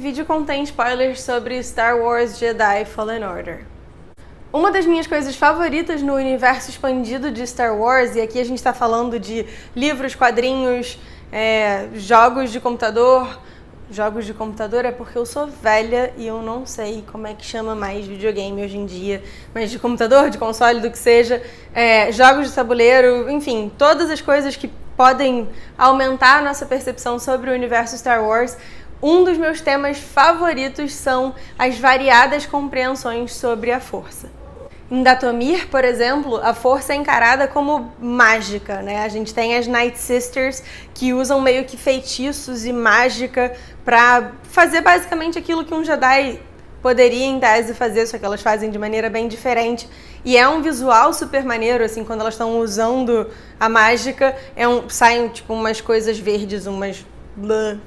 vídeo contém spoilers sobre Star Wars Jedi Fallen Order. Uma das minhas coisas favoritas no universo expandido de Star Wars, e aqui a gente está falando de livros, quadrinhos, jogos de computador. Jogos de computador é porque eu sou velha e eu não sei como é que chama mais videogame hoje em dia, mas de computador, de console, do que seja, jogos de tabuleiro, enfim, todas as coisas que podem aumentar a nossa percepção sobre o universo Star Wars. Um dos meus temas favoritos são as variadas compreensões sobre a Força. Em Dathomir, por exemplo, a Força é encarada como mágica, né? A gente tem as Night Sisters que usam meio que feitiços e mágica para fazer basicamente aquilo que um Jedi poderia, em tese, fazer, só que elas fazem de maneira bem diferente. E é um visual super maneiro, assim, quando elas estão usando a mágica, saem tipo umas coisas verdes, umas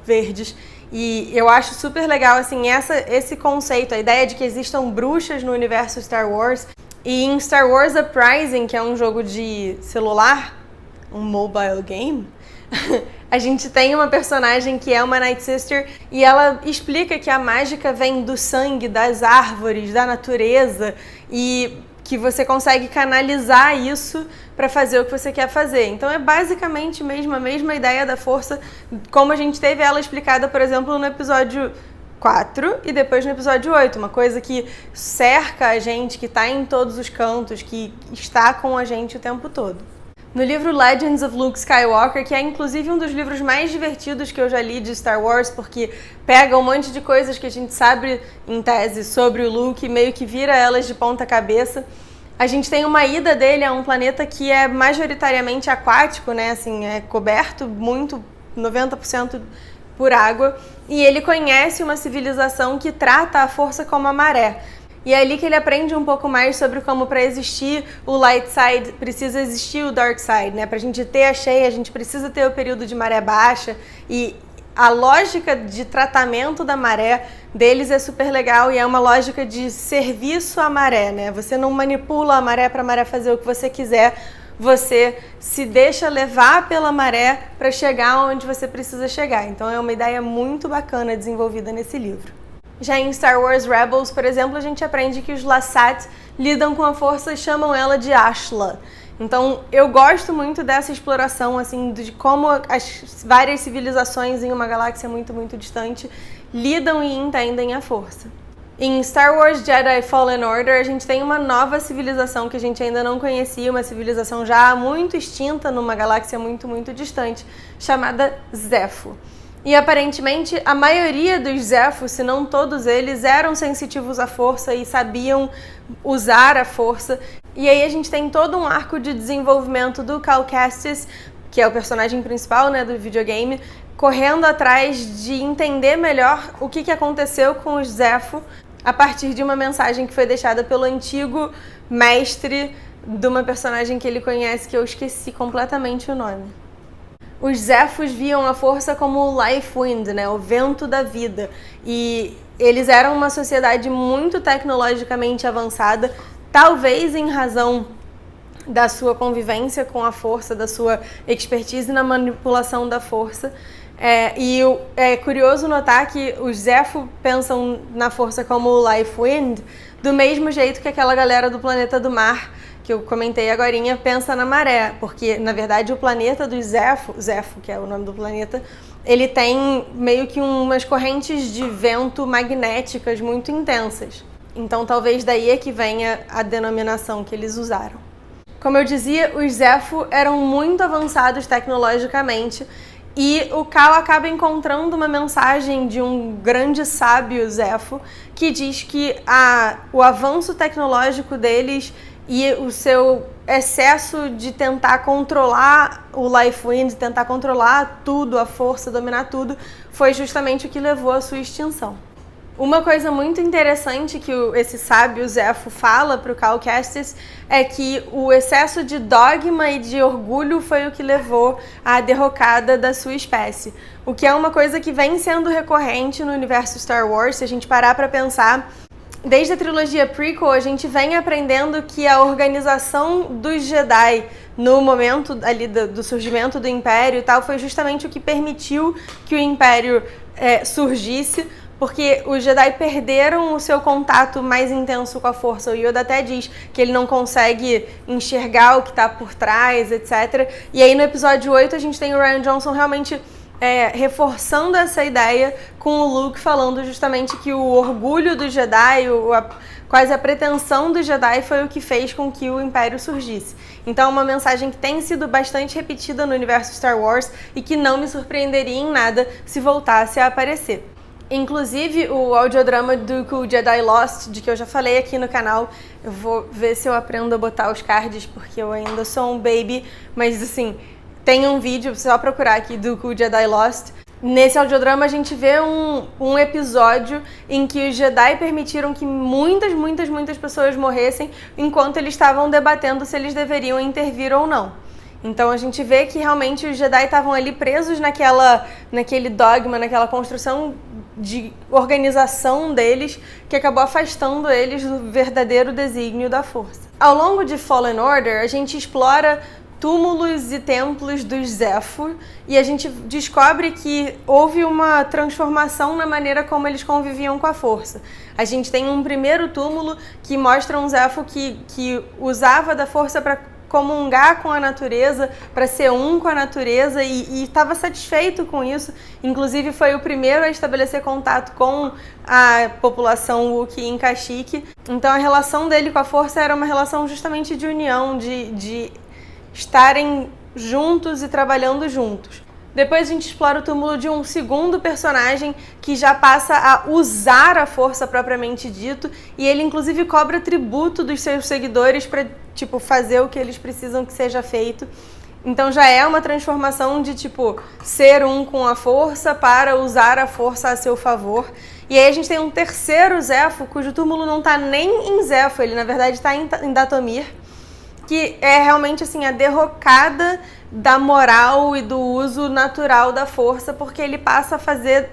verdes. E eu acho super legal, assim, esse conceito, a ideia de que existam bruxas no universo Star Wars. E em Star Wars Uprising, que é um jogo de celular, um mobile game, a gente tem uma personagem que é uma Night Sister e ela explica que a mágica vem do sangue, das árvores, da natureza e que você consegue canalizar isso para fazer o que você quer fazer. Então é basicamente mesmo a mesma ideia da Força, como a gente teve ela explicada, por exemplo, no episódio 4 e depois no episódio 8, uma coisa que cerca a gente, que está em todos os cantos, que está com a gente o tempo todo. No livro Legends of Luke Skywalker, que é inclusive um dos livros mais divertidos que eu já li de Star Wars, porque pega um monte de coisas que a gente sabe em tese sobre o Luke e meio que vira elas de ponta cabeça. A gente tem uma ida dele a um planeta que é majoritariamente aquático, né? Assim, é coberto muito, 90% por água, e ele conhece uma civilização que trata a Força como a maré. E é ali que ele aprende um pouco mais sobre como para existir o light side precisa existir o dark side, né? Pra gente ter a cheia, a gente precisa ter o período de maré baixa, e a lógica de tratamento da maré deles é super legal e é uma lógica de serviço à maré, né? Você não manipula a maré para a maré fazer o que você quiser, você se deixa levar pela maré para chegar onde você precisa chegar. Então é uma ideia muito bacana desenvolvida nesse livro. Já em Star Wars Rebels, por exemplo, a gente aprende que os Lasat lidam com a Força e chamam ela de Ashla. Então eu gosto muito dessa exploração, assim, de como as várias civilizações em uma galáxia muito, muito distante lidam e entendem a Força. Em Star Wars Jedi Fallen Order, a gente tem uma nova civilização que a gente ainda não conhecia, uma civilização já muito extinta numa galáxia muito, muito distante, chamada Zeffo. E aparentemente a maioria dos Zeffo, se não todos eles, eram sensitivos à Força e sabiam usar a Força. E aí a gente tem todo um arco de desenvolvimento do Cal Kestis, que é o personagem principal, né, do videogame, correndo atrás de entender melhor o que aconteceu com os Zeffo a partir de uma mensagem que foi deixada pelo antigo mestre de uma personagem que ele conhece, que eu esqueci completamente o nome. Os Zeffos viam a Força como o Life Wind, né, o vento da vida, e eles eram uma sociedade muito tecnologicamente avançada, talvez em razão da sua convivência com a Força, da sua expertise na manipulação da Força. E é curioso notar que os Zeffo pensam na Força como o Life Wind do mesmo jeito que aquela galera do Planeta do Mar, que eu comentei agorinha, pensa na maré, porque na verdade o planeta dos Zeffo, que é o nome do planeta, ele tem meio que umas correntes de vento magnéticas muito intensas. Então talvez daí é que venha a denominação que eles usaram. Como eu dizia, os Zeffo eram muito avançados tecnologicamente e o Cal acaba encontrando uma mensagem de um grande sábio Zeffo que diz que o avanço tecnológico deles e o seu excesso de tentar controlar o Life Wind, tentar controlar tudo, a Força, dominar tudo, foi justamente o que levou à sua extinção. Uma coisa muito interessante que esse sábio Zeffo fala para o Cal Kestis é que o excesso de dogma e de orgulho foi o que levou à derrocada da sua espécie. O que é uma coisa que vem sendo recorrente no universo Star Wars, se a gente parar para pensar. Desde a trilogia prequel, a gente vem aprendendo que a organização dos Jedi no momento ali do surgimento do Império e tal foi justamente o que permitiu que o Império surgisse, porque os Jedi perderam o seu contato mais intenso com a Força. O Yoda até diz que ele não consegue enxergar o que está por trás, etc. E aí no episódio 8 a gente tem o Rian Johnson realmente reforçando essa ideia com o Luke falando justamente que o orgulho do Jedi, quase a pretensão do Jedi foi o que fez com que o Império surgisse. Então é uma mensagem que tem sido bastante repetida no universo Star Wars e que não me surpreenderia em nada se voltasse a aparecer. Inclusive, o audiodrama do Jedi Lost, de que eu já falei aqui no canal, eu vou ver se eu aprendo a botar os cards, porque eu ainda sou um baby, mas assim, tem um vídeo, só procurar aqui, do Jedi Lost. Nesse audiodrama a gente vê um episódio em que os Jedi permitiram que muitas pessoas morressem enquanto eles estavam debatendo se eles deveriam intervir ou não. Então a gente vê que realmente os Jedi estavam ali presos naquele dogma, naquela construção de organização deles, que acabou afastando eles do verdadeiro desígnio da Força. Ao longo de Fallen Order, a gente explora túmulos e templos dos Zeffo, e a gente descobre que houve uma transformação na maneira como eles conviviam com a Força. A gente tem um primeiro túmulo que mostra um Zeffo que usava da Força para comungar com a natureza, para ser um com a natureza, e estava satisfeito com isso. Inclusive foi o primeiro a estabelecer contato com a população Wookiee em Kashyyyk. Então a relação dele com a Força era uma relação justamente de união, de estarem juntos e trabalhando juntos. Depois a gente explora o túmulo de um segundo personagem que já passa a usar a Força propriamente dito, e ele inclusive cobra tributo dos seus seguidores para fazer o que eles precisam que seja feito. Então já é uma transformação de ser um com a Força para usar a Força a seu favor. E aí a gente tem um terceiro Zeffo, cujo túmulo não está nem em Zeffo, ele na verdade está em Dathomir, que é realmente assim a derrocada da moral e do uso natural da Força, porque ele passa a fazer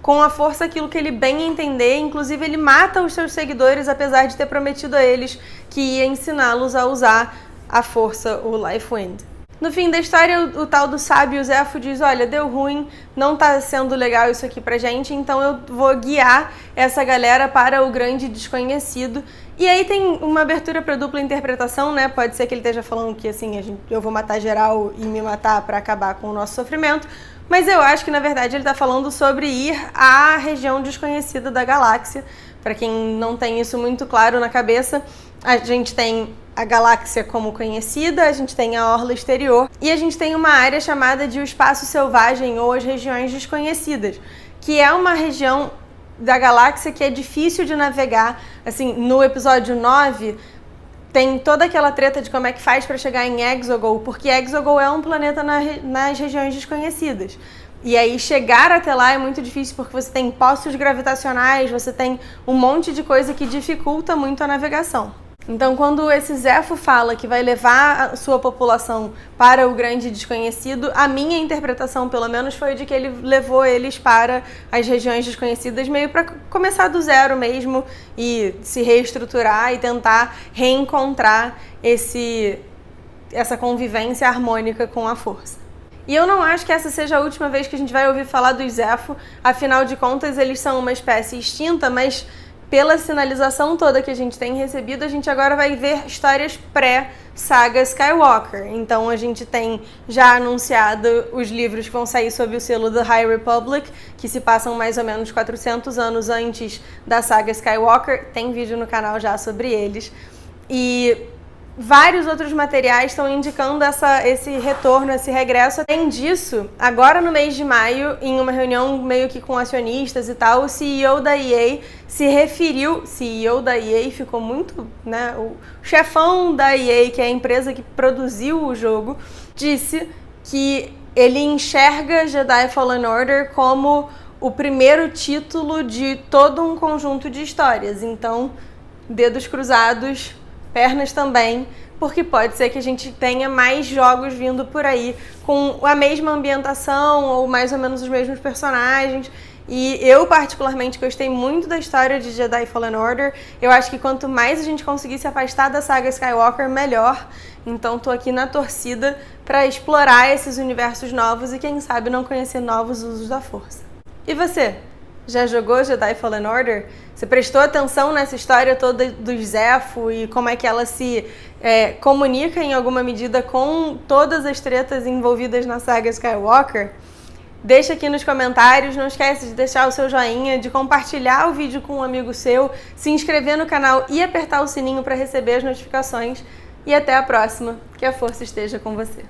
com a Força aquilo que ele bem entender. Inclusive ele mata os seus seguidores, apesar de ter prometido a eles que ia ensiná-los a usar a Força, o Life Wind. No fim da história, o tal do sábio Zeffo diz: olha, deu ruim, não tá sendo legal isso aqui pra gente, então eu vou guiar essa galera para o grande desconhecido. E aí tem uma abertura para dupla interpretação, né? Pode ser que ele esteja falando que assim, eu vou matar geral e me matar para acabar com o nosso sofrimento, mas eu acho que na verdade ele tá falando sobre ir à região desconhecida da galáxia. Para quem não tem isso muito claro na cabeça, a gente tem a galáxia como conhecida, a gente tem a orla exterior e a gente tem uma área chamada de o espaço selvagem ou as regiões desconhecidas, que é uma região da galáxia que é difícil de navegar. Assim, no episódio 9 tem toda aquela treta de como é que faz para chegar em Exegol, porque Exegol é um planeta nas regiões desconhecidas. E aí chegar até lá é muito difícil porque você tem poços gravitacionais, você tem um monte de coisa que dificulta muito a navegação. Então, quando esse Zeffo fala que vai levar a sua população para o grande desconhecido, a minha interpretação, pelo menos, foi de que ele levou eles para as regiões desconhecidas meio para começar do zero mesmo e se reestruturar e tentar reencontrar essa convivência harmônica com a Força. E eu não acho que essa seja a última vez que a gente vai ouvir falar dos Zeffo, afinal de contas eles são uma espécie extinta, mas pela sinalização toda que a gente tem recebido, a gente agora vai ver histórias pré-saga Skywalker. Então a gente tem já anunciado os livros que vão sair sob o selo da High Republic, que se passam mais ou menos 400 anos antes da saga Skywalker. Tem vídeo no canal já sobre eles. E vários outros materiais estão indicando esse retorno, esse regresso. Além disso, agora no mês de maio, em uma reunião meio que com acionistas e tal, o CEO da EA se referiu, CEO da EA ficou muito, né, o chefão da EA, que é a empresa que produziu o jogo, disse que ele enxerga Jedi Fallen Order como o primeiro título de todo um conjunto de histórias. Então, dedos cruzados, pernas também, porque pode ser que a gente tenha mais jogos vindo por aí com a mesma ambientação ou mais ou menos os mesmos personagens. E eu particularmente gostei muito da história de Jedi Fallen Order. Eu acho que quanto mais a gente conseguir se afastar da saga Skywalker, melhor. Então tô aqui na torcida para explorar esses universos novos e quem sabe não conhecer novos usos da Força. E você? Já jogou Jedi Fallen Order? Você prestou atenção nessa história toda do Zeffo e como é que ela se comunica em alguma medida com todas as tretas envolvidas na saga Skywalker? Deixa aqui nos comentários, não esquece de deixar o seu joinha, de compartilhar o vídeo com um amigo seu, se inscrever no canal e apertar o sininho para receber as notificações. E até a próxima, que a força esteja com você.